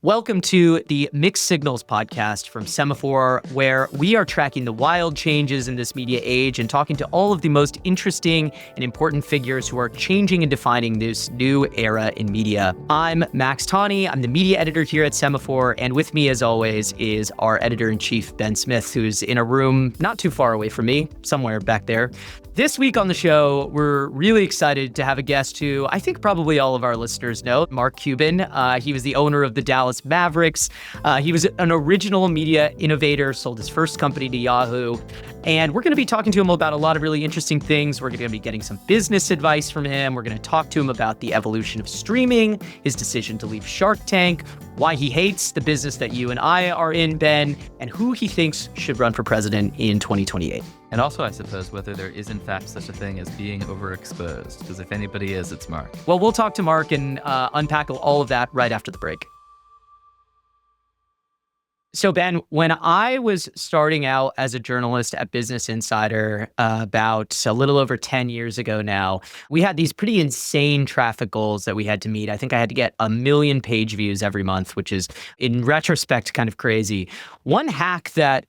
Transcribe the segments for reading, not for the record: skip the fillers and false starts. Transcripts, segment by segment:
Welcome to the Mixed Signals podcast from Semaphore, where we are tracking the wild changes in this media age and talking to all of the most interesting and important figures who are changing and defining this new era in media. I'm Max Tawney. I'm the media editor here at Semaphore, and with me, as always, is our editor-in-chief, Ben Smith, who's in a room not too far away from me, somewhere back there. This week on the show, we're really excited to have a guest who I think probably all of our listeners know, Mark Cuban. He was the owner of the Dallas Mavericks. He was an original media innovator, sold his first company to Yahoo. And we're going to be talking to him about a lot of really interesting things. We're going to be getting some business advice from him. We're going to talk to him about the evolution of streaming, his decision to leave Shark Tank, why he hates the business that you and I are in, Ben, and who he thinks should run for president in 2028. And also, I suppose, whether there is in fact such a thing as being overexposed, because if anybody is, it's Mark. Well, we'll talk to Mark and unpack all of that right after the break. So, Ben, when I was starting out as a journalist at Business Insider about a little over 10 years ago now, we had these pretty insane traffic goals that we had to meet. I think I had to get 1 million page views every month, which is, in retrospect, kind of crazy. One hack that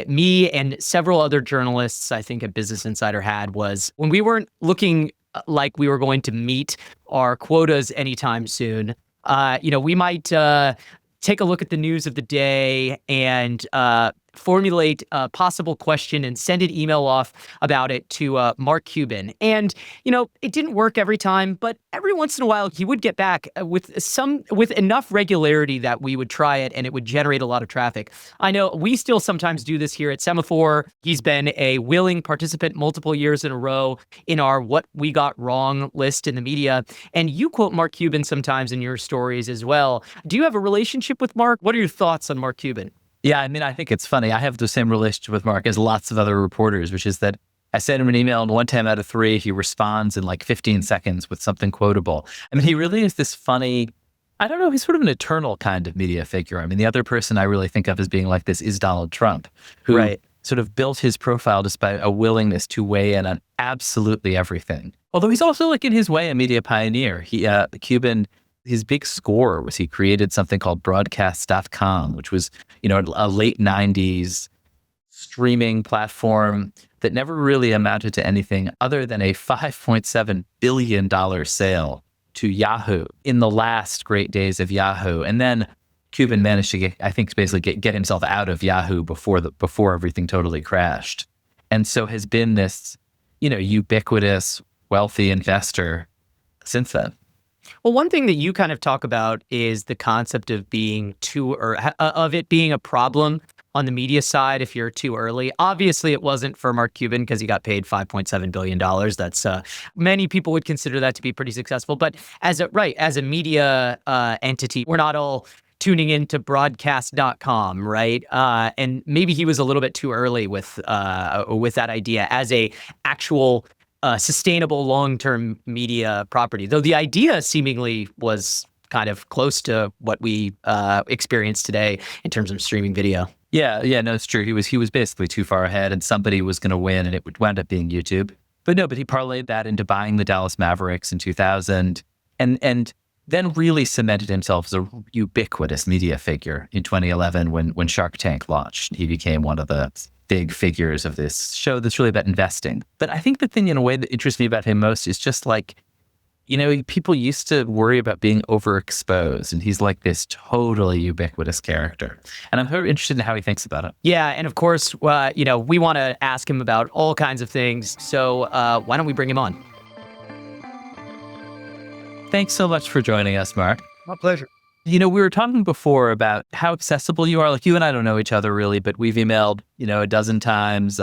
me and several other journalists, I think at Business Insider had was when we weren't looking like we were going to meet our quotas anytime soon, we might take a look at the news of the day and formulate a possible question and send an email off about it to Mark Cuban. And, it didn't work every time, but every once in a while he would get back with enough regularity that we would try it and it would generate a lot of traffic. I know we still sometimes do this here at Semaphore. He's been a willing participant multiple years in a row in our What We Got Wrong list in the media. And you quote Mark Cuban sometimes in your stories as well. Do you have a relationship with Mark? What are your thoughts on Mark Cuban? Yeah, I think it's funny. I have the same relationship with Mark as lots of other reporters, which is that I send him an email and 1 time out of 3, he responds in like 15 seconds with something quotable. He really is this funny, he's sort of an eternal kind of media figure. The other person I really think of as being like this is Donald Trump, who sort of built his profile despite a willingness to weigh in on absolutely everything. Although he's also, like in his way, a media pioneer. Cuban, his big score was he created something called broadcast.com, which was, a late 90s streaming platform that never really amounted to anything other than a $5.7 billion sale to Yahoo in the last great days of Yahoo. And then Cuban managed to get himself out of Yahoo before everything totally crashed. And so has been this, ubiquitous, wealthy investor since then. Well, one thing that you kind of talk about is the concept of being of it being a problem on the media side if you're too early. Obviously, it wasn't for Mark Cuban because he got paid $5.7 billion. That's many people would consider that to be pretty successful. But as a media entity, we're not all tuning into broadcast.com, right? And maybe he was a little bit too early with that idea as a actual sustainable long-term media property, though the idea seemingly was kind of close to what we experience today in terms of streaming video. Yeah, no, it's true. He was basically too far ahead, and somebody was going to win, and it would wind up being YouTube. But he parlayed that into buying the Dallas Mavericks in 2000, and then really cemented himself as a ubiquitous media figure in 2011 when Shark Tank launched. He became one of the big figures of this show that's really about investing. But I think the thing in a way that interests me about him most is just like, people used to worry about being overexposed, and he's like this totally ubiquitous character. And I'm very interested in how he thinks about it. Yeah, and of course, we want to ask him about all kinds of things. So why don't we bring him on? Thanks so much for joining us, Mark. My pleasure. We were talking before about how accessible you are. Like, you and I don't know each other really, but we've emailed, a dozen times.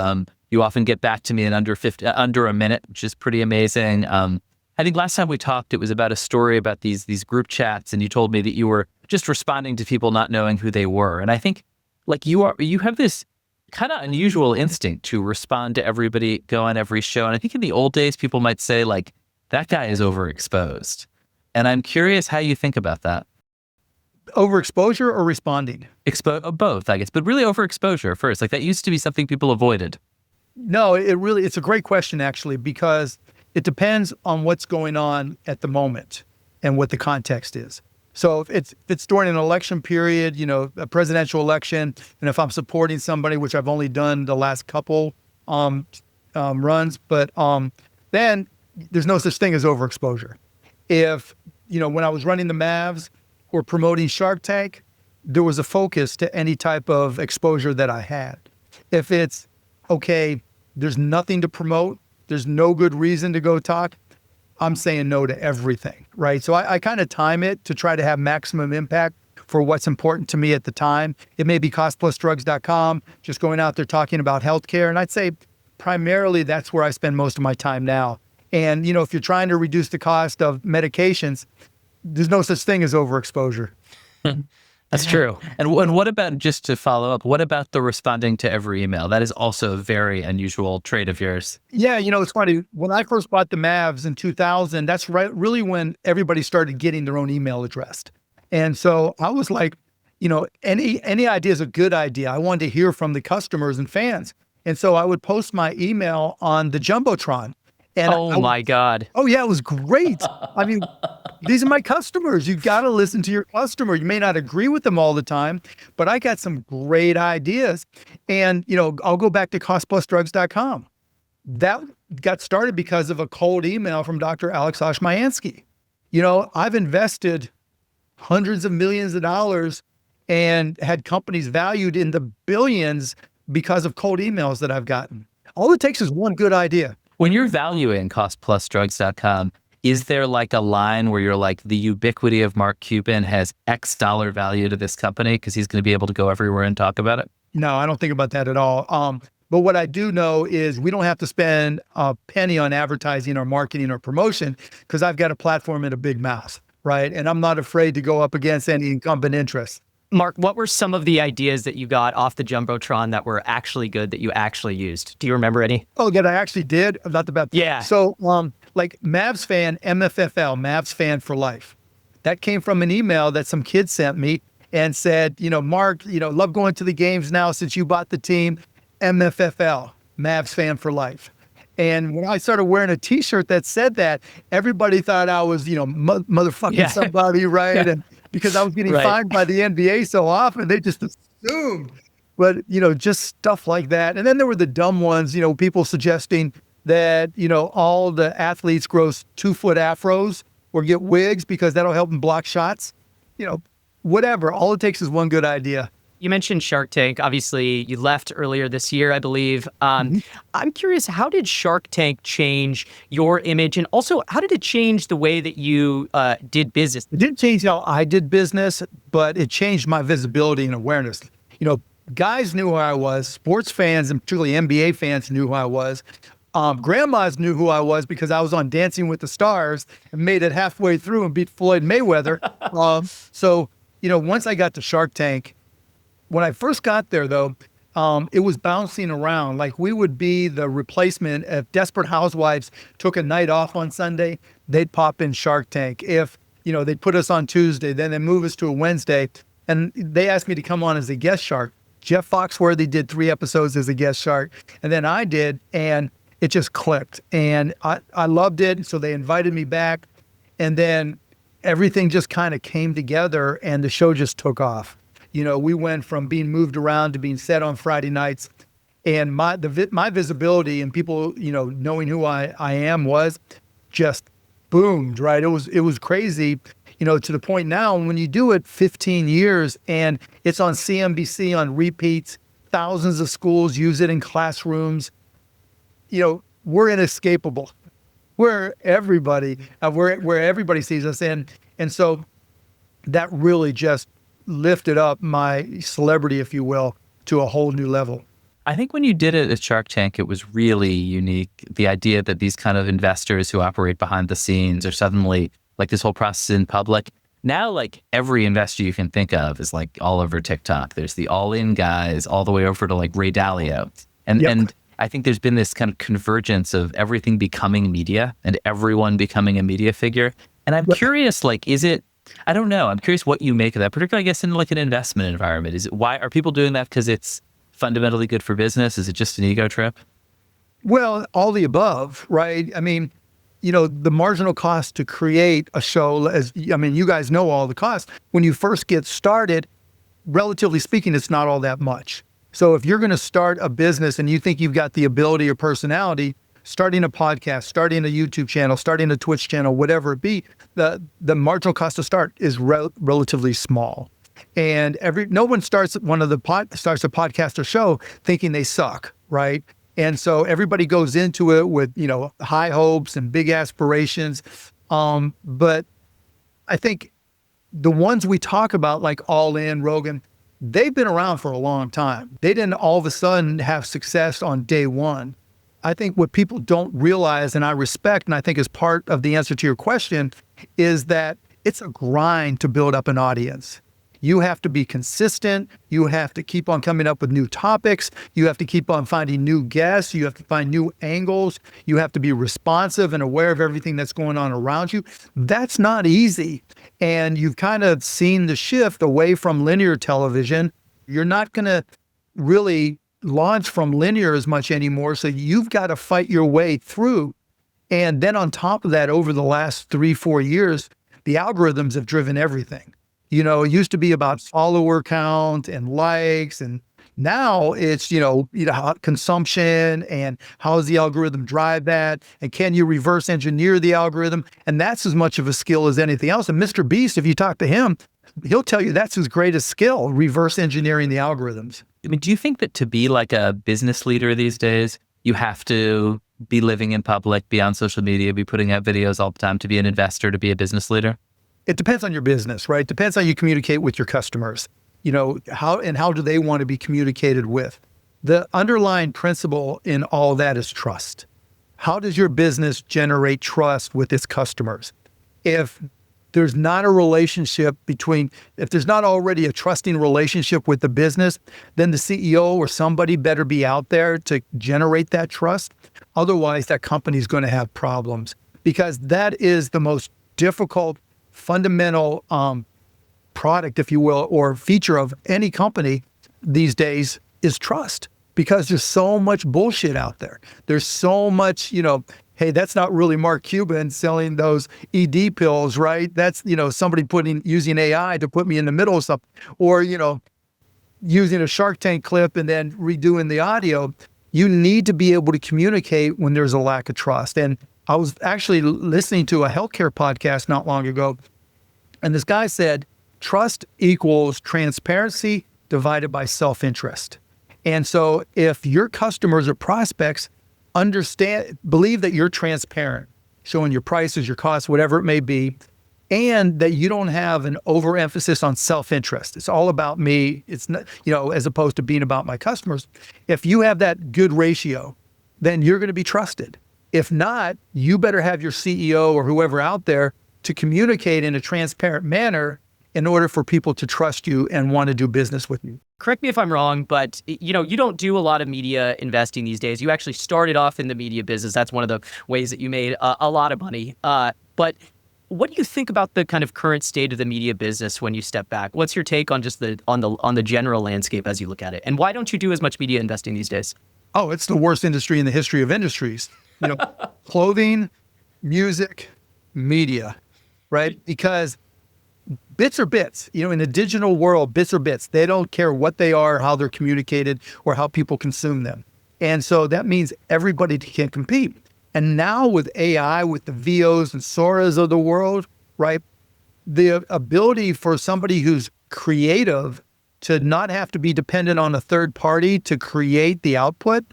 You often get back to me in under a minute, which is pretty amazing. I think last time we talked, it was about a story about these group chats, and you told me that you were just responding to people not knowing who they were. And I think, like, you have this kind of unusual instinct to respond to everybody, go on every show. And I think in the old days, people might say, like, that guy is overexposed. And I'm curious how you think about that. Overexposure or responding? Both, I guess, but really overexposure first. Like, that used to be something people avoided. No, it's a great question, actually, because it depends on what's going on at the moment and what the context is. So if it's during an election period, a presidential election, and if I'm supporting somebody, which I've only done the last couple runs, but then there's no such thing as overexposure. If, when I was running the Mavs or promoting Shark Tank, there was a focus to any type of exposure that I had. If it's, okay, there's nothing to promote, there's no good reason to go talk, I'm saying no to everything, right? So I kind of time it to try to have maximum impact for what's important to me at the time. It may be costplusdrugs.com, just going out there talking about healthcare. And I'd say primarily that's where I spend most of my time now. And, if you're trying to reduce the cost of medications, there's no such thing as overexposure. That's true. And what about, just to follow up, what about the responding to every email? That is also a very unusual trait of yours. Yeah, it's funny. When I first bought the Mavs in 2000, that's really when everybody started getting their own email addressed. And so I was like, any idea is a good idea. I wanted to hear from the customers and fans. And so I would post my email on the Jumbotron. And my God. Oh, yeah, it was great. I mean, these are my customers. You've got to listen to your customer. You may not agree with them all the time, but I got some great ideas. And, I'll go back to costplusdrugs.com. That got started because of a cold email from Dr. Alex Oshmayansky. I've invested hundreds of millions of dollars and had companies valued in the billions because of cold emails that I've gotten. All it takes is one good idea. When you're valuing costplusdrugs.com, is there like a line where you're like, the ubiquity of Mark Cuban has X dollar value to this company because he's going to be able to go everywhere and talk about it? No, I don't think about that at all. But what I do know is we don't have to spend a penny on advertising or marketing or promotion because I've got a platform and a big mouth, right? And I'm not afraid to go up against any incumbent interests. Mark, what were some of the ideas that you got off the Jumbotron that were actually good that you actually used? Do you remember any? Oh, that I actually did? Not the best. Yeah. So, like Mavs fan, MFFL, Mavs fan for life. That came from an email that some kid sent me and said, Mark, love going to the games now since you bought the team. MFFL, Mavs fan for life. And when I started wearing a T-shirt that said that, everybody thought I was, motherfucking somebody, right? Yeah. And because I was getting fined by the NBA so often, they just assumed. But, just stuff like that. And then there were the dumb ones, people suggesting that, all the athletes grow 2-foot afros or get wigs because that'll help them block shots. Whatever. All it takes is one good idea. You mentioned Shark Tank. Obviously, you left earlier this year, I believe. I'm curious, how did Shark Tank change your image? And also, how did it change the way that you did business? It didn't change how I did business, but it changed my visibility and awareness. Guys knew who I was. Sports fans, and particularly NBA fans, knew who I was. Grandmas knew who I was because I was on Dancing with the Stars and made it halfway through and beat Floyd Mayweather. So, once I got to Shark Tank, when I first got there, though, it was bouncing around. Like we would be the replacement. If Desperate Housewives took a night off on Sunday, they'd pop in Shark Tank. If, they'd put us on Tuesday, then they move us to a Wednesday. And they asked me to come on as a guest shark. Jeff Foxworthy did 3 episodes as a guest shark. And then I did, and it just clicked. And I loved it. So they invited me back. And then everything just kind of came together and the show just took off. We went from being moved around to being set on Friday nights, and my visibility and people, knowing who I am was just boomed, right? It was crazy, to the point now when you do it 15 years and it's on CNBC on repeats, thousands of schools use it in classrooms. We're inescapable. Where everybody sees us in, and so that really just lifted up my celebrity, if you will, to a whole new level. I think when you did it at Shark Tank, it was really unique. The idea that these kind of investors who operate behind the scenes are suddenly like this whole process in public. Now, like every investor you can think of is like all over TikTok. There's the all-in guys all the way over to like Ray Dalio. And I think there's been this kind of convergence of everything becoming media and everyone becoming a media figure. And I'm curious, like, I don't know. I'm curious what you make of that, particularly, I guess, in like an investment environment. Why are people doing that? Because it's fundamentally good for business? Is it just an ego trip? Well, all the above, right? I mean, the marginal cost to create a show, you guys know all the costs. When you first get started, relatively speaking, it's not all that much. So if you're going to start a business and you think you've got the ability or personality, starting a podcast, starting a YouTube channel, starting a Twitch channel, whatever it be, the marginal cost to start is relatively small. And no one starts a podcast or show thinking they suck, right? And so everybody goes into it with, high hopes and big aspirations. But I think the ones we talk about, like All In, Rogan, they've been around for a long time. They didn't all of a sudden have success on day one. I think what people don't realize, and I respect, and I think is part of the answer to your question, is that it's a grind to build up an audience. You have to be consistent. You have to keep on coming up with new topics. You have to keep on finding new guests. You have to find new angles. You have to be responsive and aware of everything that's going on around you. That's not easy. And you've kind of seen the shift away from linear television. You're not going to really launch from linear as much anymore. So you've got to fight your way through. And then on top of that, over the last 3-4 years, the algorithms have driven everything. It used to be about follower count and likes, and now it's, consumption and how does the algorithm drive that? And can you reverse engineer the algorithm? And that's as much of a skill as anything else. And Mr. Beast, if you talk to him, he'll tell you that's his greatest skill, reverse engineering the algorithms. I mean, do you think that to be like a business leader these days, you have to be living in public, be on social media, be putting out videos all the time, to be an investor, to be a business leader? It depends on your business, right? It depends how you communicate with your customers, how do they want to be communicated with. The underlying principle in all that is trust. How does your business generate trust with its customers? If there's not a relationship if there's not already a trusting relationship with the business, then the CEO or somebody better be out there to generate that trust. Otherwise, that company's going to have problems, because that is the most difficult fundamental product, if you will, or feature of any company these days is trust, because there's so much bullshit out there. There's so much, hey, that's not really Mark Cuban selling those ED pills, right? That's, somebody using AI to put me in the middle of something, or, using a Shark Tank clip and then redoing the audio. You need to be able to communicate when there's a lack of trust. And I was actually listening to a healthcare podcast not long ago, and this guy said, trust equals transparency divided by self-interest. And so if your customers or prospects believe that you're transparent, showing your prices, your costs, whatever it may be, and that you don't have an overemphasis on self-interest. It's all about me. It's not, as opposed to being about my customers. If you have that good ratio, then you're going to be trusted. If not, you better have your CEO or whoever out there to communicate in a transparent manner in order for people to trust you and want to do business with you. Correct me if I'm wrong, but you don't do a lot of media investing these days. You actually started off in the media business. That's one of the ways that you made a lot of money. But what do you think about the kind of current state of the media business when you step back? What's your take on just on the general landscape as you look at it? And why don't you do as much media investing these days? Oh, it's the worst industry in the history of industries. Clothing, music, media, right? Because bits are bits. In the digital world, bits are bits. They don't care what they are, how they're communicated, or how people consume them. And so that means everybody can compete. And now with AI, with the VOs and Soras of the world, right? The ability for somebody who's creative to not have to be dependent on a third party to create the output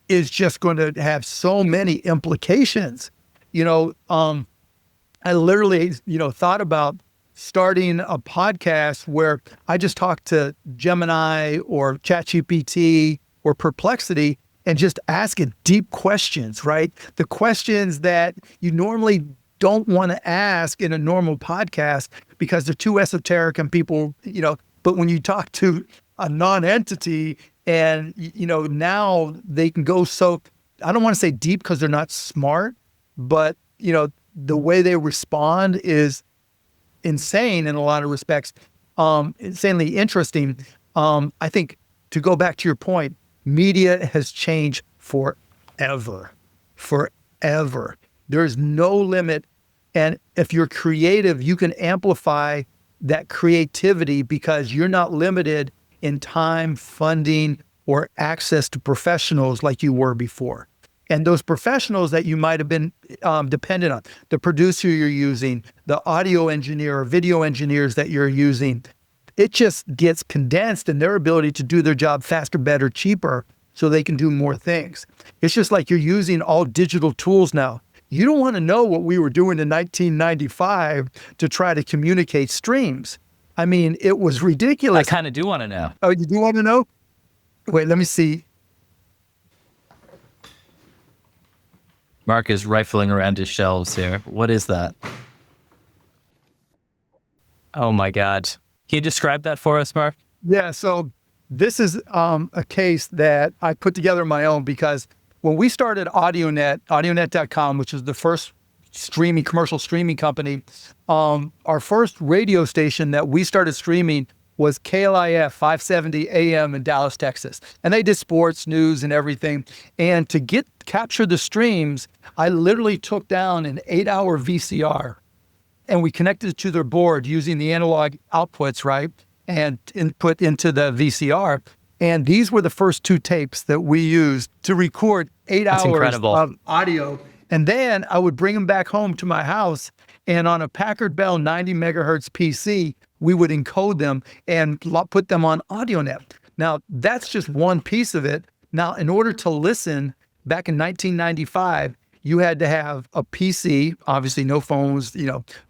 is just going to have so many implications. I literally, thought about starting a podcast where I just talk to Gemini or ChatGPT or Perplexity and just ask it deep questions, right? The questions that you normally don't want to ask in a normal podcast because they're too esoteric and people, but when you talk to a non-entity and, now they can go so, I don't want to say deep because they're not smart, but, the way they respond is insane in a lot of respects, insanely interesting. I think, to go back to your point, media has changed forever. forever. There's no limit. And if you're creative, you can amplify that creativity because you're not limited in time, funding, or access to professionals like you were before. And those professionals that you might have been dependent on, the producer you're using, the audio engineer or video engineers that you're using, it just gets condensed in their ability to do their job faster, better, cheaper, so they can do more things. It's just like you're using all digital tools now. You don't want to know what we were doing in 1995 to try to communicate streams. I mean, it was ridiculous. I kind of do want to know. Oh, you do want to know? Wait, let me see. Mark is rifling around his shelves here. What is that? Oh my God. Can you describe that for us, Mark? Yeah, so this is a case that I put together on my own because when we started audionet.com, which is the first commercial streaming company, our first radio station that we started streaming was KLIF 570 AM in Dallas, Texas. And they did sports, news, and everything. And to capture the streams, I literally took down an 8-hour VCR and we connected it to their board using the analog outputs, right? And input into the VCR. And these were the first 2 tapes that we used to record 8 hours incredible. Of audio. And then I would bring them back home to my house, and on a Packard Bell 90 megahertz PC, we would encode them and put them on AudioNet. Now, that's just one piece of it. Now, in order to listen, back in 1995, you had to have a PC, obviously no phones,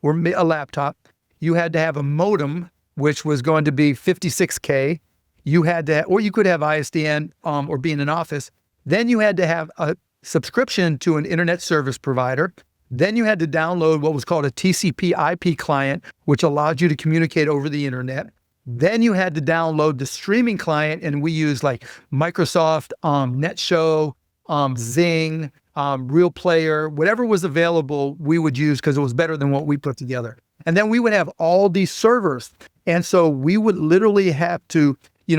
or a laptop. You had to have a modem, which was going to be 56K. You had to, or you could have ISDN or be in an office. Then you had to have a subscription to an internet service provider. Then you had to download what was called a TCP IP client, which allowed you to communicate over the internet. Then you had to download the streaming client, and we used like Microsoft, NetShow, Zing, Real Player, whatever was available, we would use because it was better than what we put together. And then we would have all these servers. And so we would literally have to,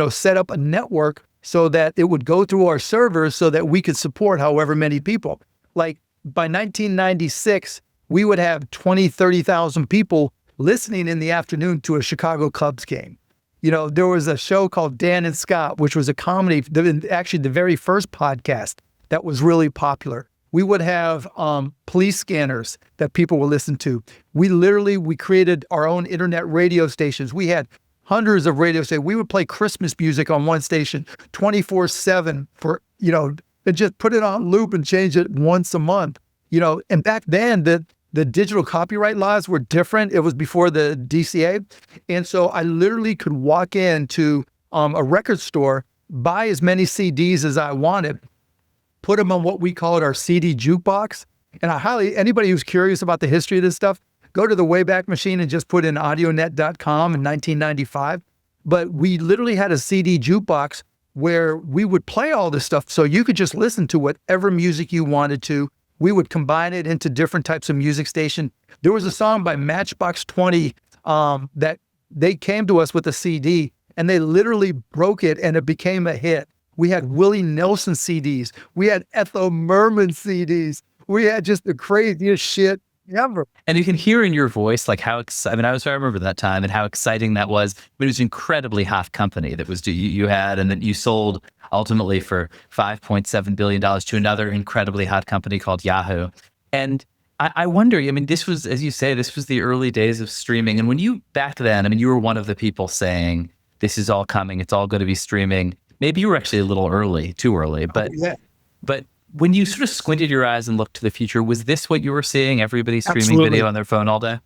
set up a network so that it would go through our servers so that we could support however many people. Like by 1996, we would have 20, 30,000 people listening in the afternoon to a Chicago Cubs game. There was a show called Dan and Scott, which was a comedy, actually the very first podcast that was really popular. We would have police scanners that people would listen to. We created our own internet radio stations. We had hundreds of radio stations. We would play Christmas music on one station 24/7 for, and just put it on loop and change it once a month. And back then the digital copyright laws were different. It was before the DCA. And so I literally could walk into a record store, buy as many CDs as I wanted, put them on what we called our CD jukebox. And anybody who's curious about the history of this stuff, go to the Wayback Machine and just put in audionet.com in 1995. But we literally had a CD jukebox where we would play all this stuff so you could just listen to whatever music you wanted to. We would combine it into different types of music station. There was a song by Matchbox 20 that they came to us with a CD and they literally broke it and it became a hit. We had Willie Nelson CDs. We had Ethel Merman CDs. We had just the craziest shit ever. And you can hear in your voice like how excited. I remember that time and how exciting that was. It was an incredibly hot company that was you had, and then you sold ultimately for $5.7 billion to another incredibly hot company called Yahoo. And I wonder, this was, as you say, this was the early days of streaming. And when you, back then, you were one of the people saying, this is all coming, it's all going to be streaming. Maybe you were actually a little early, too early, but but when you sort of squinted your eyes and looked to the future, was this what you were seeing? Everybody streaming Absolutely. Video on their phone all day?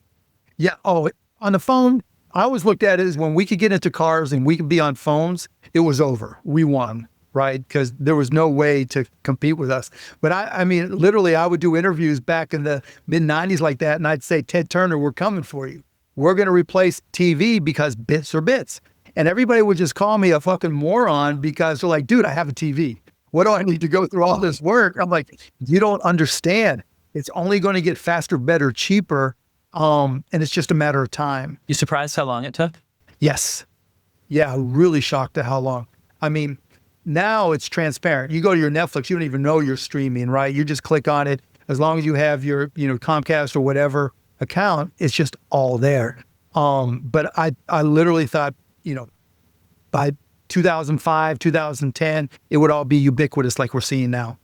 Yeah. Oh, on the phone, I always looked at it as when we could get into cars and we could be on phones, it was over. We won, right? Because there was no way to compete with us. But literally, I would do interviews back in the mid-90s like that, and I'd say, Ted Turner, we're coming for you. We're going to replace TV because bits are bits. And everybody would just call me a fucking moron because they're like, dude, I have a TV. What do I need to go through all this work? I'm like, you don't understand. It's only going to get faster, better, cheaper. And it's just a matter of time. You surprised how long it took? Yes. Yeah, really shocked at how long. Now it's transparent. You go to your Netflix, you don't even know you're streaming, right? You just click on it. as long as you have your, Comcast or whatever account, it's just all there. But I literally thought, by 2005, 2010, it would all be ubiquitous like we're seeing now.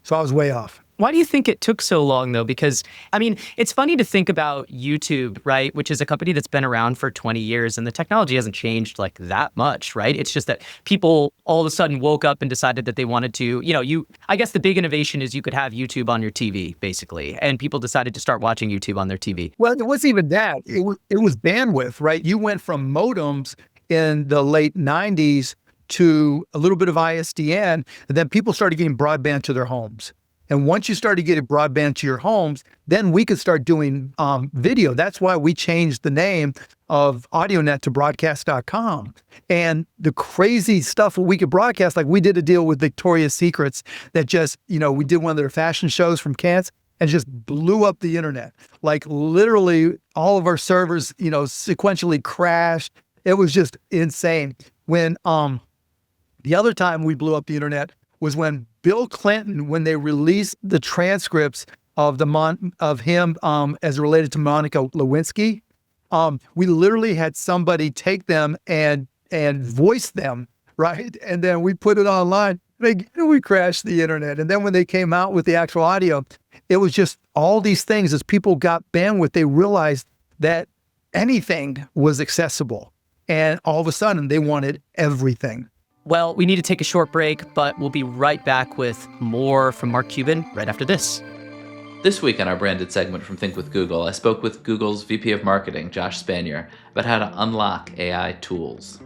So I was way off. Why do you think it took so long, though? Because, I mean, it's funny to think about YouTube, right, which is a company that's been around for 20 years, and the technology hasn't changed like that much, right? It's just that people all of a sudden woke up and decided that they wanted to, I guess the big innovation is you could have YouTube on your TV, basically, and people decided to start watching YouTube on their TV. Well, it wasn't even that. It was bandwidth, right? You went from modems in the late 90s to a little bit of ISDN, and then people started getting broadband to their homes. And once you started getting broadband to your homes, then we could start doing video. That's why we changed the name of AudioNet to broadcast.com. And the crazy stuff we could broadcast, like we did a deal with Victoria's Secrets that just, we did one of their fashion shows from Kansas and just blew up the internet. Like literally all of our servers, sequentially crashed. It was just insane. When the other time we blew up the internet was when Bill Clinton, when they released the transcripts of him as related to Monica Lewinsky, we literally had somebody take them and voice them, right? And then we put it online. We crashed the internet. And then when they came out with the actual audio, it was just all these things. As people got bandwidth, they realized that anything was accessible. And all of a sudden, they wanted everything. Well, we need to take a short break, but we'll be right back with more from Mark Cuban right after this. This week on our branded segment from Think with Google, I spoke with Google's VP of Marketing, Josh Spanier, about how to unlock AI tools.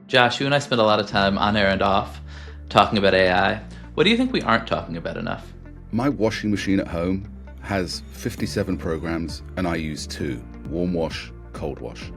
Josh, you and I spend a lot of time on air and off talking about AI. What do you think we aren't talking about enough? My washing machine at home has 57 programs, and I use 2, warm wash, cold wash.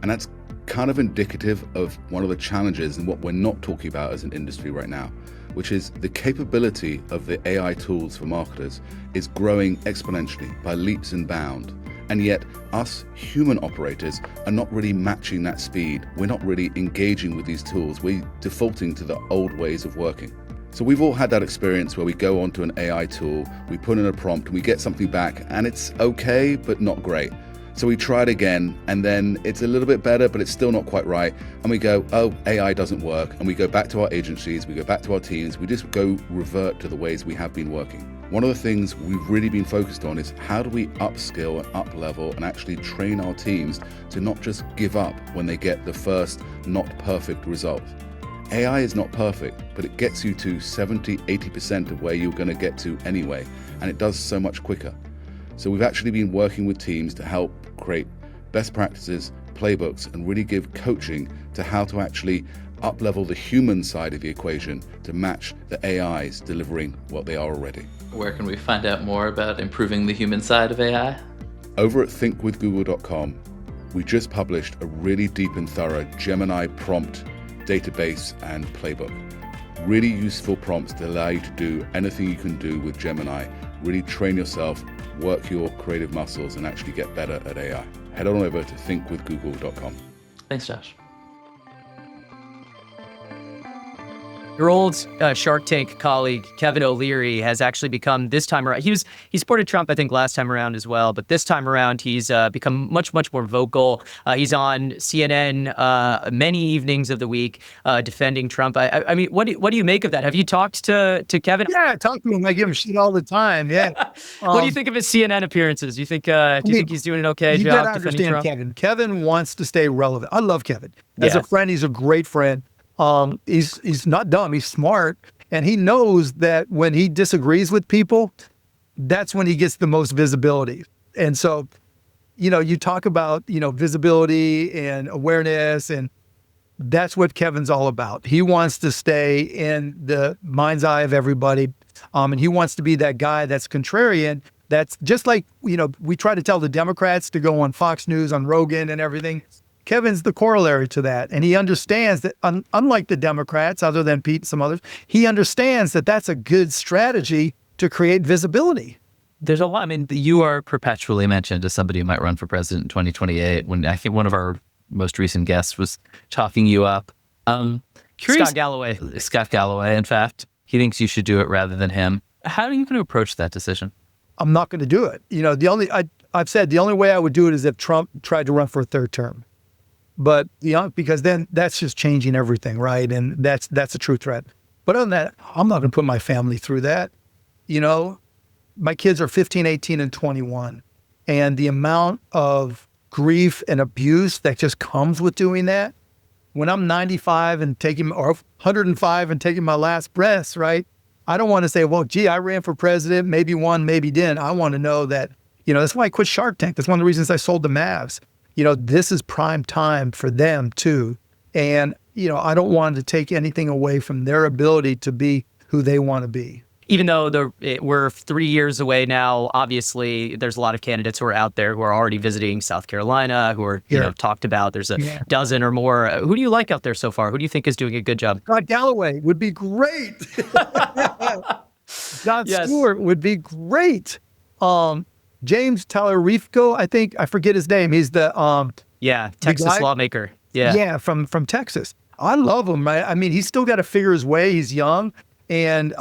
And that's kind of indicative of one of the challenges and what we're not talking about as an industry right now, which is the capability of the AI tools for marketers is growing exponentially by leaps and bounds. And yet us human operators are not really matching that speed. We're not really engaging with these tools. We're defaulting to the old ways of working. So we've all had that experience where we go onto an AI tool, we put in a prompt, and we get something back, and it's okay, but not great. So we try it again, and then it's a little bit better, but it's still not quite right. And we go, oh, AI doesn't work. And we go back to our agencies, we go back to our teams, we just go revert to the ways we have been working. One of the things we've really been focused on is how do we upskill and up-level and actually train our teams to not just give up when they get the first not perfect result. AI is not perfect, but it gets you to 70, 80% of where you're going to get to anyway, and it does so much quicker. So we've actually been working with teams to help create best practices, playbooks, and really give coaching to how to actually up-level the human side of the equation to match the AIs delivering what they are already. Where can we find out more about improving the human side of AI? Over at thinkwithgoogle.com, we just published a really deep and thorough Gemini prompt database and playbook. Really useful prompts to allow you to do anything you can do with Gemini. Really train yourself, work your creative muscles, and actually get better at AI. Head on over to thinkwithgoogle.com. Thanks, Josh. Your old Shark Tank colleague, Kevin O'Leary, has actually become this time around. He supported Trump, I think, last time around as well. But this time around, he's become much, much more vocal. He's on CNN many evenings of the week defending Trump. I mean, what do you make of that? Have you talked to Kevin? Yeah, I talk to him. I give him shit all the time. Yeah. What do you think of his CNN appearies? Do you think he's doing an okay you job gotta defending understand Trump? Kevin wants to stay relevant. I love Kevin. As a friend, he's a great friend. He's not dumb. He's smart. And he knows that when he disagrees with people, that's when he gets the most visibility. And so, you talk about, visibility and awareness, and that's what Kevin's all about. He wants to stay in the mind's eye of everybody. And he wants to be that guy that's contrarian. That's just like, we try to tell the Democrats to go on Fox News, on Rogan and everything. Kevin's the corollary to that. And he understands that, unlike the Democrats, other than Pete and some others, he understands that that's a good strategy to create visibility. There's a lot. I mean, you are perpetually mentioned as somebody who might run for president in 2028. When I think one of our most recent guests was talking you up. Scott Galloway. Scott Galloway, in fact. He thinks you should do it rather than him. How are you going to approach that decision? I'm not going to do it. I've said the only way I would do it is if Trump tried to run for a third term. But because then that's just changing everything, right? And that's a true threat. But other than that, I'm not going to put my family through that. My kids are 15, 18, and 21. And the amount of grief and abuse that just comes with doing that, when I'm 95 or 105 and taking my last breaths, right? I don't want to say, well, gee, I ran for president, maybe won, maybe didn't. I want to know that, that's why I quit Shark Tank. That's one of the reasons I sold the Mavs. This is prime time for them too. And, I don't want to take anything away from their ability to be who they want to be. Even though we're 3 years away now, obviously there's a lot of candidates who are out there who are already visiting South Carolina, who are talked about. There's a dozen or more. Who do you like out there so far? Who do you think is doing a good job? Scott Galloway would be great. John Stewart would be great. James Talarico, I forget his name. He's the Texas lawmaker. Yeah, from Texas. I love him. Right? I mean, he's still got to figure his way. He's young. And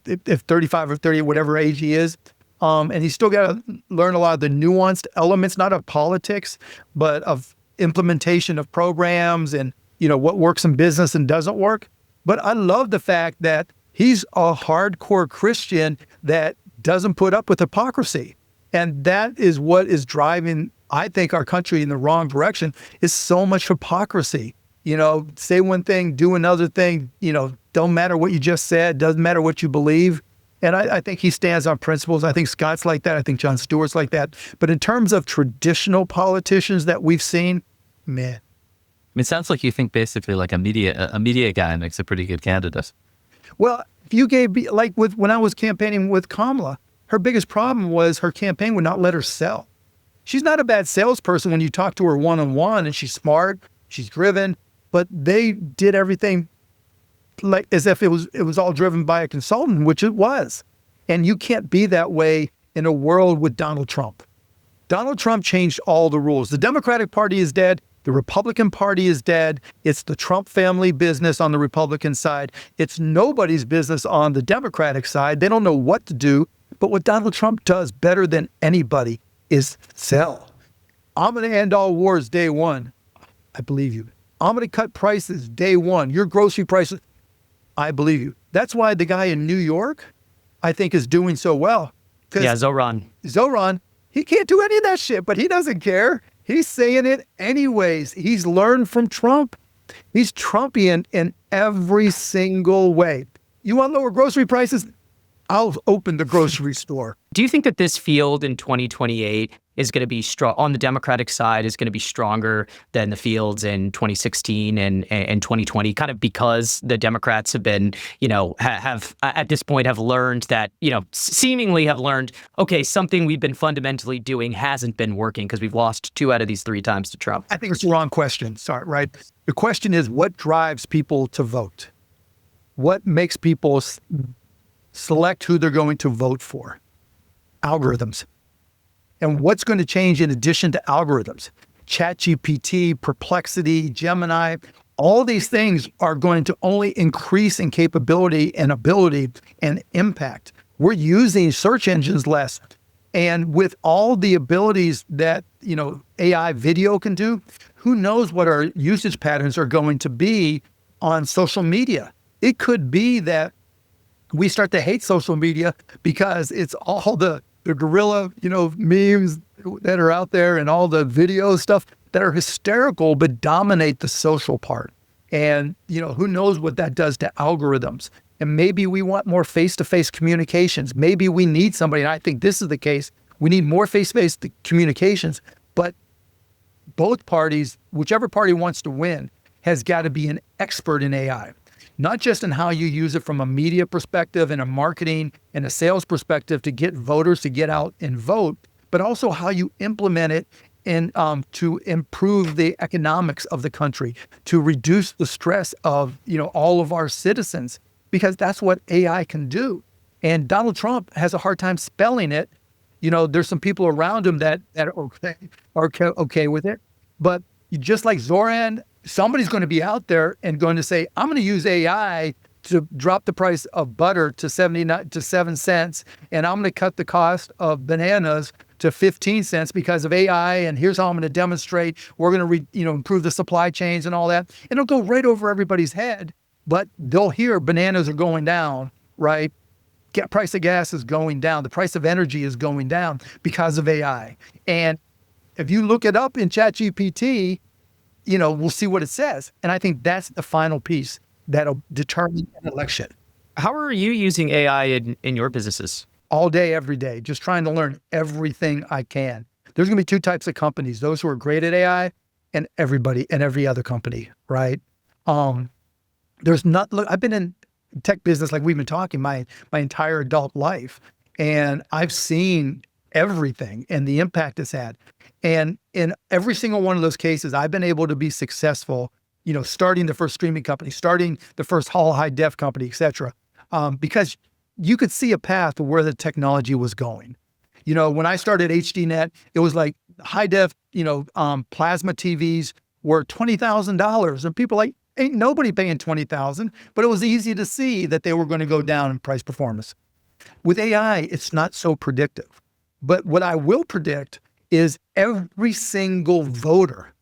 if 35 or 30, whatever age he is, and he's still got to learn a lot of the nuanced elements, not of politics, but of implementation of programs and, what works in business and doesn't work. But I love the fact that he's a hardcore Christian that doesn't put up with hypocrisy. And that is what is driving, I think, our country in the wrong direction, is so much hypocrisy. Say one thing, do another thing, don't matter what you just said, doesn't matter what you believe. And I think he stands on principles. I think Scott's like that. I think Jon Stewart's like that. But in terms of traditional politicians that we've seen, man. I mean, it sounds like you think basically like a media guy makes a pretty good candidate. Well, if you gave, when I was campaigning with Kamala, her biggest problem was her campaign would not let her sell. She's not a bad salesperson when you talk to her one-on-one, and she's smart, she's driven. But they did everything like as if it was all driven by a consultant, which it was. And you can't be that way in a world with Donald Trump. Donald Trump changed all the rules. The Democratic Party is dead. The Republican Party is dead. It's the Trump family business on the Republican side. It's nobody's business on the Democratic side. They don't know what to do. But what Donald Trump does better than anybody is sell. I'm going to end all wars day one. I believe you. I'm going to cut prices day one. Your grocery prices, I believe you. That's why the guy in New York, I think, is doing so well. Zoran, he can't do any of that shit, but he doesn't care. He's saying it anyways. He's learned from Trump. He's Trumpian in every single way. You want lower grocery prices? I'll open the grocery store. Do you think that this field in 2028 is going to be strong on the Democratic side, is going to be stronger than the fields in 2016 and 2020, kind of because the Democrats have been, have at this point have learned that, seemingly have learned, okay, something we've been fundamentally doing hasn't been working because we've lost 2 out of these 3 times to Trump? I think it's the wrong question. Sorry, right? The question is, what drives people to vote? What makes people select who they're going to vote for? Algorithms. And what's going to change in addition to algorithms? ChatGPT, Perplexity, Gemini, all these things are going to only increase in capability and ability and impact. We're using search engines less. And with all the abilities that, AI video can do, who knows what our usage patterns are going to be on social media? It could be that we start to hate social media because it's all the guerrilla, memes that are out there and all the video stuff that are hysterical but dominate the social part. And, who knows what that does to algorithms. And maybe we want more face-to-face communications. Maybe we need somebody, and I think this is the case, we need more face-to-face communications. But both parties, whichever party wants to win, has got to be an expert in AI. Not just in how you use it from a media perspective and a marketing and a sales perspective to get voters to get out and vote, but also how you implement it and to improve the economics of the country, to reduce the stress of all of our citizens, because that's what AI can do. And Donald Trump has a hard time spelling it. There's some people around him that are okay with it, but just like Zoran, somebody's going to be out there and going to say, I'm going to use AI to drop the price of butter to 79 to 7 cents, and I'm going to cut the cost of bananas to 15 cents because of AI, and here's how I'm going to demonstrate. We're going to improve the supply chains and all that. And it'll go right over everybody's head, but they'll hear bananas are going down, right? Price of gas is going down. The price of energy is going down because of AI. And if you look it up in ChatGPT, we'll see what it says. And I think that's the final piece that'll determine an election. How are you using AI in your businesses? All day, every day, just trying to learn everything I can. There's going to be two types of companies: those who are great at AI, and every other company, right? I've been in tech business, like we've been talking, my entire adult life, and I've seen everything and the impact it's had. And in every single one of those cases, I've been able to be successful, starting the first streaming company, starting the first high def company, et cetera, because you could see a path of where the technology was going. When I started HDNet, it was like high def, plasma TVs were $20,000, and people like, ain't nobody paying $20,000, but it was easy to see that they were going to go down in price performance. With AI, it's not so predictive. But what I will predict is every single voter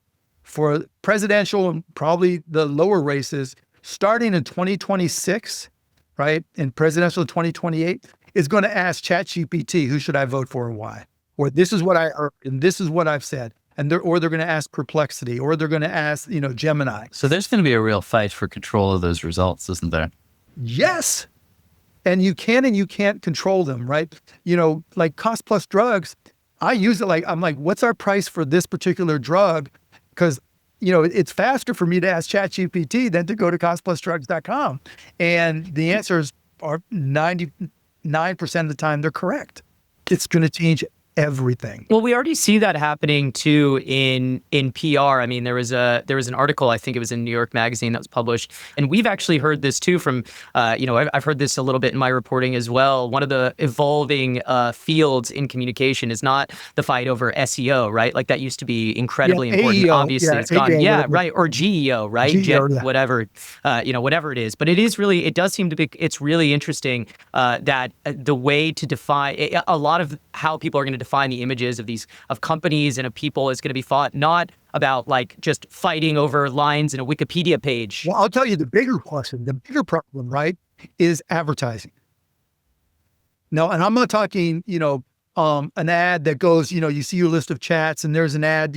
for presidential and probably the lower races starting in 2026, right, and presidential 2028, is going to ask ChatGPT, who should I vote for and why? Or this is what I heard, and this is what I've said. And they're going to ask Perplexity, or they're going to ask, Gemini. So there's going to be a real fight for control of those results, isn't there? Yes. And you can and you can't control them, right? Like cost plus drugs, I use it I'm like, what's our price for this particular drug? Because, it's faster for me to ask ChatGPT than to go to costplusdrugs.com. And the answers are 99% of the time, they're correct. It's going to change everything. Well, we already see that happening too in PR. I mean, there was an article, I think it was in New York Magazine, that was published, and we've actually heard this too from, I've heard this a little bit in my reporting as well. One of the evolving fields in communication is not the fight over SEO, right? Like that used to be incredibly important. AEO, obviously, it's gone. whatever. Right, or GEO, right? Whatever, whatever it is. But it does seem to be. It's really interesting that the way to define a lot of how people are going to define the images of companies and of people is going to be fought not about like just fighting over lines in a Wikipedia page. Well, I'll tell you the bigger question, the bigger problem, right, is advertising. No, and I'm not talking, an ad that goes, you see your list of chats and there's an ad,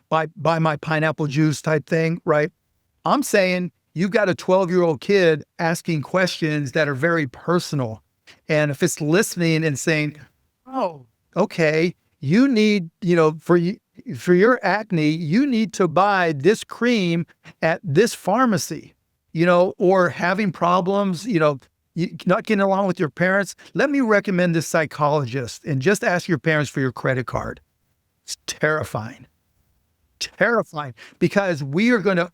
buy my pineapple juice type thing, right? I'm saying you've got a 12-year-old kid asking questions that are very personal. And if it's listening and saying, oh, okay, you need, for your acne, you need to buy this cream at this pharmacy, or having problems, not getting along with your parents. Let me recommend this psychologist and just ask your parents for your credit card. It's terrifying, because we are going to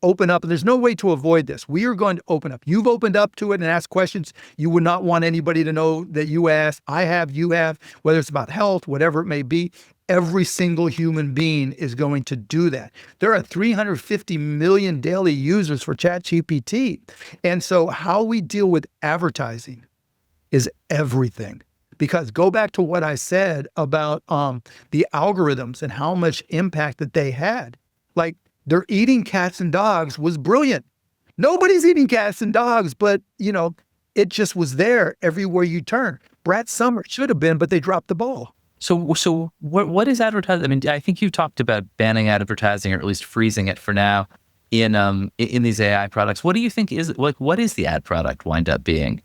open up, and there's no way to avoid this. We are going to open up. You've opened up to it and asked questions you would not want anybody to know that you asked. I have, you have, whether it's about health, whatever it may be. Every single human being is going to do that. There are 350 million daily users for ChatGPT. And so how we deal with advertising is everything. Because go back to what I said about the algorithms and how much impact that they had. Like, they're eating cats and dogs was brilliant. Nobody's eating cats and dogs, but, it just was there everywhere you turn. Brad Summer should have been, but they dropped the ball. So what is advertising? I mean, I think you talked about banning advertising, or at least freezing it for now in these AI products. What do you think what is the ad product wind up being?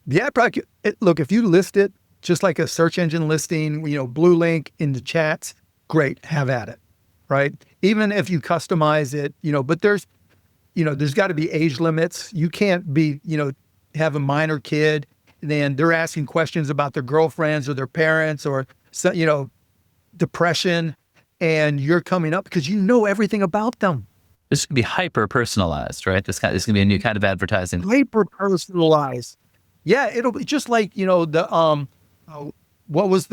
The ad product, look, if you list it just like a search engine listing, blue link in the chats, great, have at it. Right? Even if you customize it, but there's got to be age limits. You can't be, have a minor kid, and then they're asking questions about their girlfriends or their parents or, depression, and you're coming up because you know everything about them. This could be hyper personalized, right? This is going to be a new kind of advertising. Hyper personalized. Yeah, it'll be just like, what was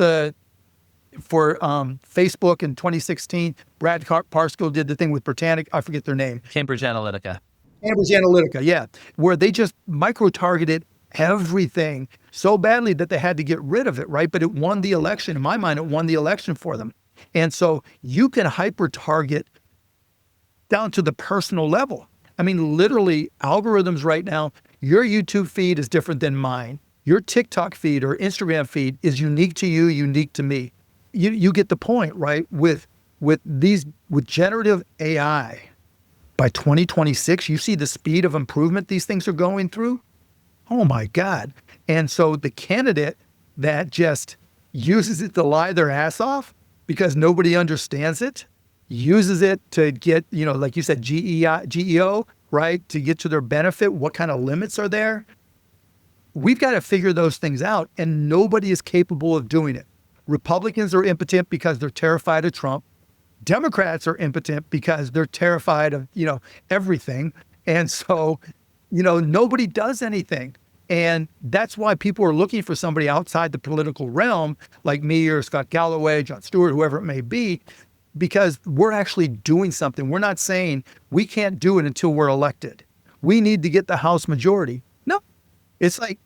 for Facebook in 2016, Brad Parscale did the thing with Britannic. I forget their name. Cambridge Analytica. Cambridge Analytica, yeah, where they just micro-targeted everything so badly that they had to get rid of it, right? But it won the election. In my mind, it won the election for them. And so you can hyper-target down to the personal level. I mean, literally, algorithms right now, your YouTube feed is different than mine. Your TikTok feed or Instagram feed is unique to you, unique to me. You get the point, right? With generative AI, by 2026, you see the speed of improvement these things are going through. Oh my God. And so the candidate that just uses it to lie their ass off because nobody understands it, uses it to get, like you said, GEO, right? To get to their benefit. What kind of limits are there? We've got to figure those things out, and nobody is capable of doing it. Republicans are impotent because they're terrified of Trump. Democrats are impotent because they're terrified of, everything. And so, nobody does anything. And that's why people are looking for somebody outside the political realm, like me or Scott Galloway, Jon Stewart, whoever it may be, because we're actually doing something. We're not saying we can't do it until we're elected. We need to get the House majority. No, it's like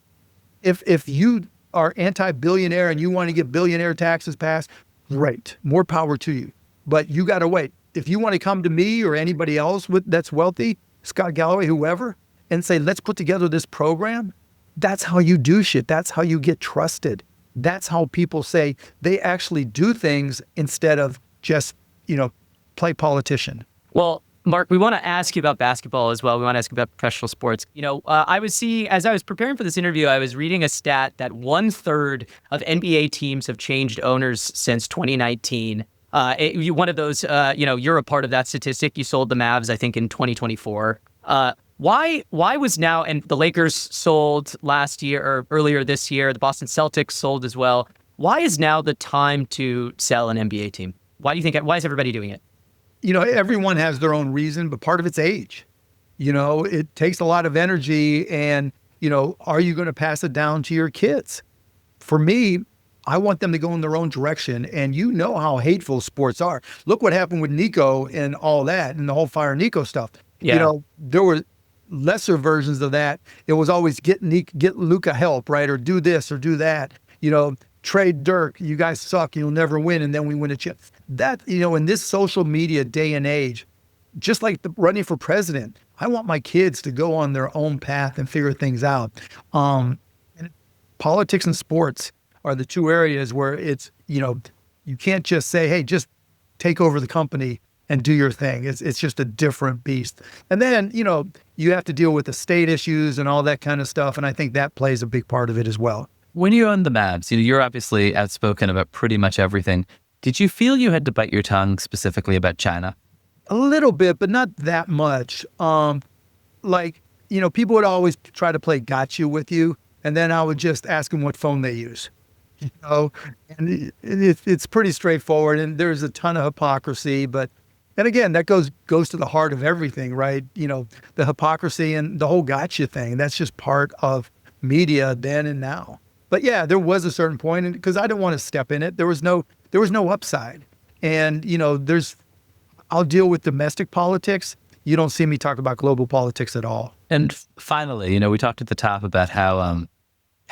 if you are anti-billionaire and you want to get billionaire taxes passed, great, more power to you. But you got to wait. If you want to come to me or anybody else that's wealthy, Scott Galloway, whoever, and say, let's put together this program, that's how you do shit. That's how you get trusted. That's how people say they actually do things instead of just, play politician. Well, Mark, we want to ask you about basketball as well. We want to ask you about professional sports. I was seeing, as I was preparing for this interview, I was reading a stat that 1/3 of NBA teams have changed owners since 2019. One of those, you're a part of that statistic. You sold the Mavs, I think, in 2024. Why was now, and the Lakers sold last year or earlier this year, the Boston Celtics sold as well. Why is now the time to sell an NBA team? Why is everybody doing it? Everyone has their own reason, but part of it's age. It takes a lot of energy and, are you going to pass it down to your kids? For me, I want them to go in their own direction. And you know how hateful sports are. Look what happened with Nico and all that and the whole Fire Nico stuff. Yeah. There were lesser versions of that. It was always get Luka help, right? Or do this or do that. Trade Dirk. You guys suck. You'll never win. And then we win a chip. That, in this social media day and age, just like the running for president, I want my kids to go on their own path and figure things out. And politics and sports are the two areas where it's, you can't just say, hey, just take over the company and do your thing. It's just a different beast. And then, you have to deal with the state issues and all that kind of stuff. And I think that plays a big part of it as well. When you own the Mavs, you're obviously outspoken about pretty much everything. Did you feel you had to bite your tongue specifically about China? A little bit, but not that much. People would always try to play gotcha with you. And then I would just ask them what phone they use. And it's pretty straightforward. And there's a ton of hypocrisy, and again, that goes to the heart of everything, right? The hypocrisy and the whole gotcha thing, that's just part of media then and now. But yeah, there was a certain point, because I didn't want to step in it. There was no upside. And, I'll deal with domestic politics. You don't see me talk about global politics at all. And finally, we talked at the top about how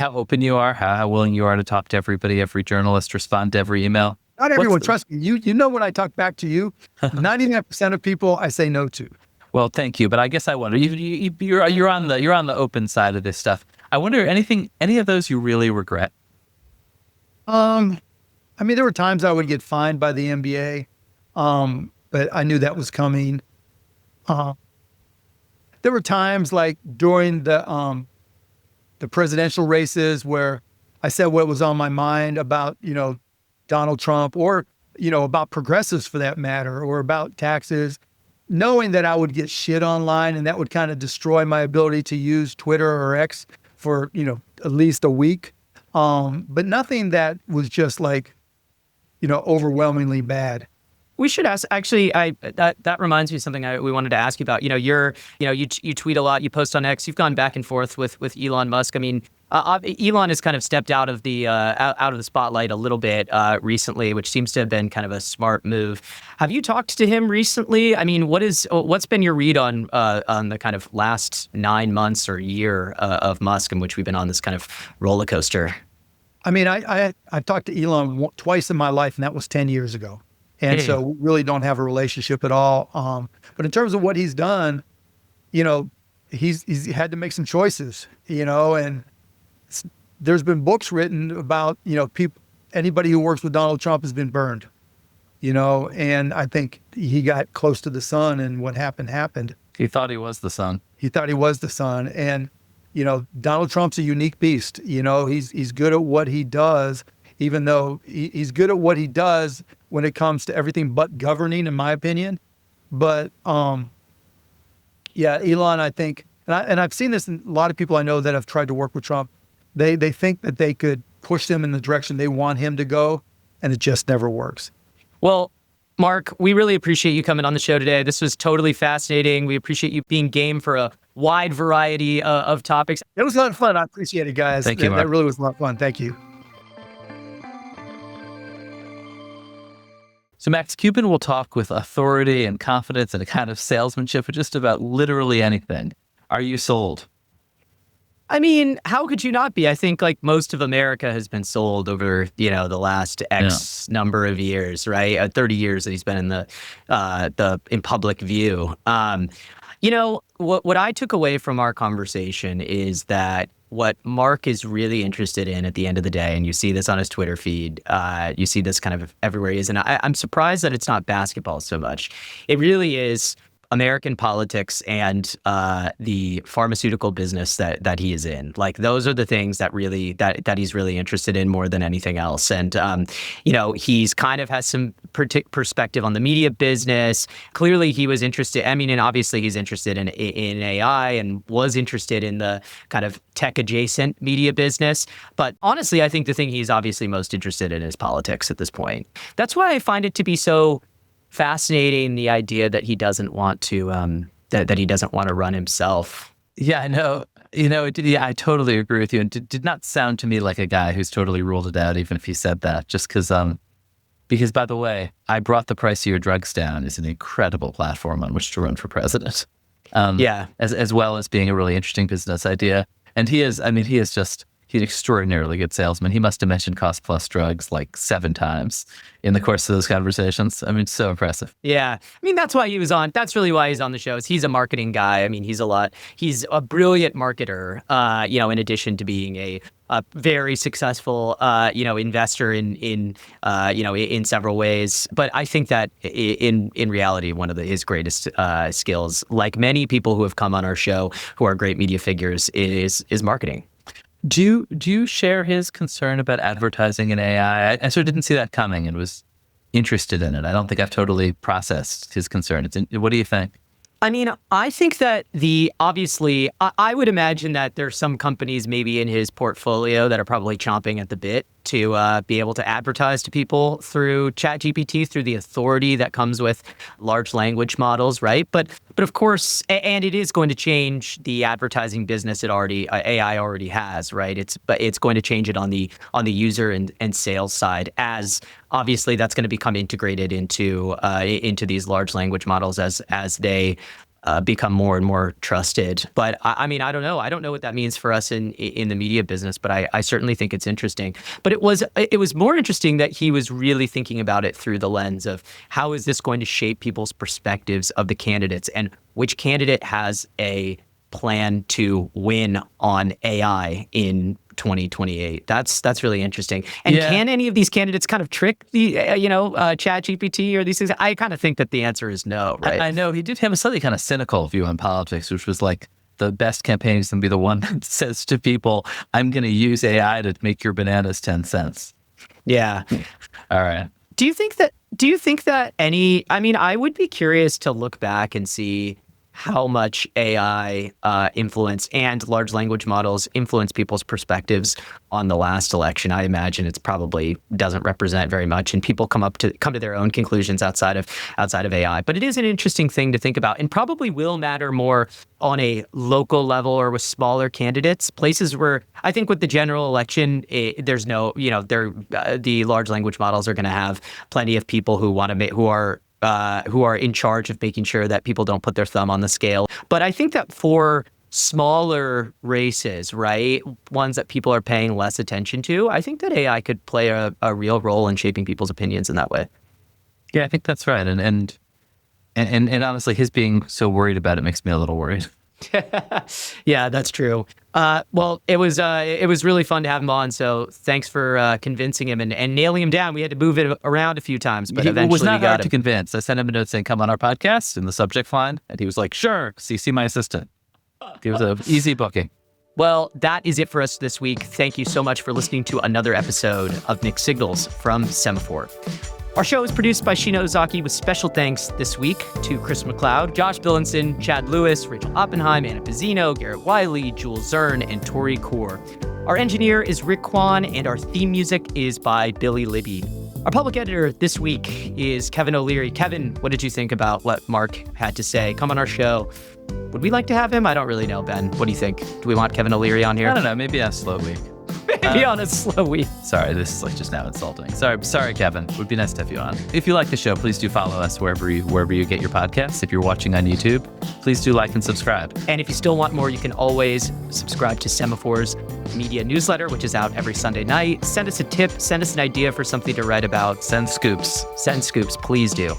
open you are, how willing you are to talk to everybody, every journalist, respond to every email. Not everyone, trust me. When I talk back to you, 99% of people I say no to. Well, thank you. But I guess I wonder, you're on the open side of this stuff. I wonder, any of those you really regret? There were times I would get fined by the NBA, but I knew that was coming. There were times like during the presidential races where I said what was on my mind about, Donald Trump or, about progressives for that matter, or about taxes, knowing that I would get shit online and that would kind of destroy my ability to use Twitter or X for, at least a week. But nothing that was just like, overwhelmingly bad. We should ask. Actually, that reminds me of something we wanted to ask you about. You tweet a lot. You post on X. You've gone back and forth with Elon Musk. Elon has kind of stepped out of the spotlight a little bit recently, which seems to have been kind of a smart move. Have you talked to him recently? I mean, what's been your read on the kind of last 9 months or year of Musk, in which we've been on this kind of roller coaster? I mean, I've talked to Elon twice in my life, and that was 10 years ago. And so we really don't have a relationship at all. But in terms of what he's done, he's had to make some choices, and there's been books written about, anybody who works with Donald Trump has been burned, and I think he got close to the sun, and what happened. He thought he was the sun. He thought he was the sun. And, Donald Trump's a unique beast. He's good at what he does, even though he's good at what he does when it comes to everything but governing, in my opinion. But, yeah, Elon, I think, and I've seen this in a lot of people I know that have tried to work with Trump. They think that they could push them in the direction they want him to go, and it just never works. Well, Mark, we really appreciate you coming on the show today. This was totally fascinating. We appreciate you being game for a wide variety of topics. It was a lot of fun. I appreciate it, guys. Thank you, Mark. That really was a lot of fun. Thank you. So Max, Cuban will talk with authority and confidence and a kind of salesmanship for just about literally anything. Are you sold? I mean, how could you not be? I think like most of America has been sold over, the last X number of years, right? 30 years that he's been in the in public view. What I took away from our conversation is that what Mark is really interested in at the end of the day, and you see this on his Twitter feed, you see this kind of everywhere he is, and I'm surprised that it's not basketball so much. It really is American politics and the pharmaceutical business that he is in. Like those are the things that really that he's really interested in more than anything else. And he's kind of has some perspective on the media business. Clearly, he was interested. I mean, and obviously, he's interested in AI and was interested in the kind of tech adjacent media business. But honestly, I think the thing he's obviously most interested in is politics at this point. That's why I find it to be so fascinating, the idea that he doesn't want to that he doesn't want to run himself. Yeah, I know. I totally agree with you. And it did not sound to me like a guy who's totally ruled it out, even if he said that. Just because, by the way, I Brought the Price of Your Drugs Down is an incredible platform on which to run for president. As well as being a really interesting business idea. And he's an extraordinarily good salesman. He must have mentioned cost plus drugs like 7 times in the course of those conversations. I mean, so impressive. Yeah. I mean, that's really why he's on the show. He's a marketing guy. I mean, he's a brilliant marketer, in addition to being a very successful, investor in several ways. But I think that in reality, one of his greatest skills, like many people who have come on our show who are great media figures, is marketing. Do you share his concern about advertising and AI? I sort of didn't see that coming and was interested in it. I don't think I've totally processed his concern. What do you think? I mean, I think that I would imagine that there's some companies maybe in his portfolio that are probably chomping at the bit to be able to advertise to people through ChatGPT, through the authority that comes with large language models, right? But of course, and it is going to change the advertising business AI already has, right? It's going to change it on the user and sales side, as obviously that's going to become integrated into these large language models as they become more and more trusted. But I mean, I don't know. I don't know what that means for us in the media business, but I certainly think it's interesting. But it was more interesting that he was really thinking about it through the lens of how is this going to shape people's perspectives of the candidates, and which candidate has a plan to win on AI in 2028. That's really interesting. And can any of these candidates kind of trick the ChatGPT or these things? I kind of think that the answer is no, right? I know he did have a slightly kind of cynical view on politics, which was like the best campaign is going to be the one that says to people, "I'm going to use AI to make your bananas 10 cents." Yeah. All right. Do you think that I would be curious to look back and see how much AI influence and large language models influence people's perspectives on the last election. I imagine it's probably doesn't represent very much, and people come to their own conclusions outside of AI. But it is an interesting thing to think about, and probably will matter more on a local level or with smaller candidates, places where I think with the general election, there's no, the large language models are going to have plenty of people who want to make who are in charge of making sure that people don't put their thumb on the scale. But I think that for smaller races, right, ones that people are paying less attention to, I think that AI could play a real role in shaping people's opinions in that way. Yeah, I think that's right. And honestly, his being so worried about it makes me a little worried. Yeah, that's true. Well, it was really fun to have him on. So thanks for convincing him and nailing him down. We had to move it around a few times, but eventually it was not we got hard him to convince. I sent him a note saying, "Come on our podcast," in the subject line, and he was like, "Sure, CC my assistant." It was an easy booking. Well, that is it for us this week. Thank you so much for listening to another episode of Mixed Signals from Semaphore. Our show is produced by Sheena Ozaki with special thanks this week to Chris McLeod, Josh Billinson, Chad Lewis, Rachel Oppenheim, Anna Pizzino, Garrett Wiley, Jules Zern, and Tori Kaur. Our engineer is Rick Kwan, and our theme music is by Billy Libby. Our public editor this week is Kevin O'Leary. Kevin, what did you think about what Mark had to say? Come on our show. Would we like to have him? I don't really know, Ben. What do you think? Do we want Kevin O'Leary on here? I don't know. Maybe a slow week. Maybe on a slow week. Sorry, this is like just now insulting. Sorry, Kevin. Would be nice to have you on. If you like the show, please do follow us wherever you get your podcasts. If you're watching on YouTube, please do like and subscribe. And if you still want more, you can always subscribe to Semaphore's media newsletter, which is out every Sunday night. Send us a tip. Send us an idea for something to write about. Send scoops. Send scoops. Please do.